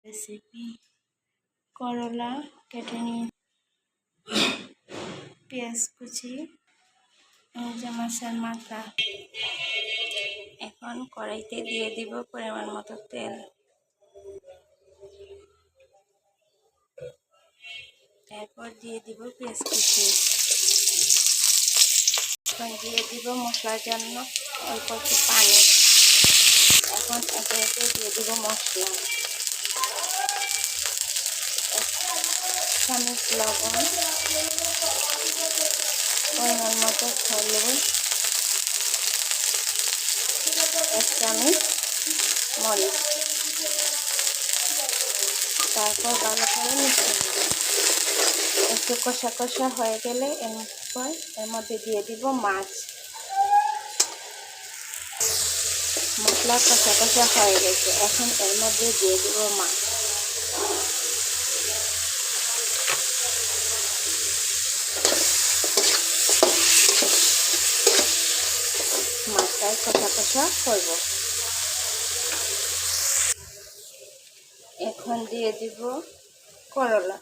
Recipe করলা কেটে নিয়ে পেঁয়াজ কুচি যে মাছের মাথা। এখন কড়াইতে দিয়ে দিব পরিমাণ মতো তেল। তারপর দিয়ে দিব পেঁয়াজ কুচি। এখন দিয়ে দিব মশলার জন্য অল্প একটু পানি। এখন একে একে দিয়ে দিব মশলা। 1 চামচ লবণ, পরিমাণ মতো হলুদ, 1 চামচ মরিচ। তারপর ভালো করে মিশিয়ে দেব। একটু কষা কষা হয়ে গেলে এরপর এর মধ্যে দিয়ে দিব মাছ। মশলা কষা কষা হয়ে গেছে, এখন এর মধ্যে দিয়ে দিব মাছ। মাছটাই কষা কষা করব। এখন দিয়ে দিব করলা।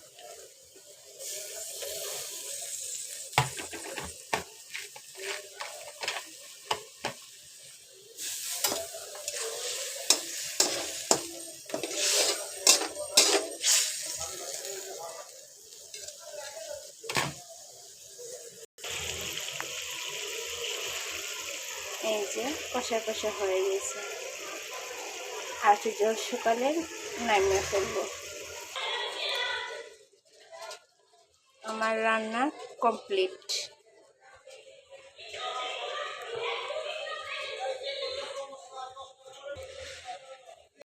এই যে কষা কষা হয়ে গেছে, আর জল শুকালে নামিয়ে ফেলবো। আমার রান্না কমপ্লিট।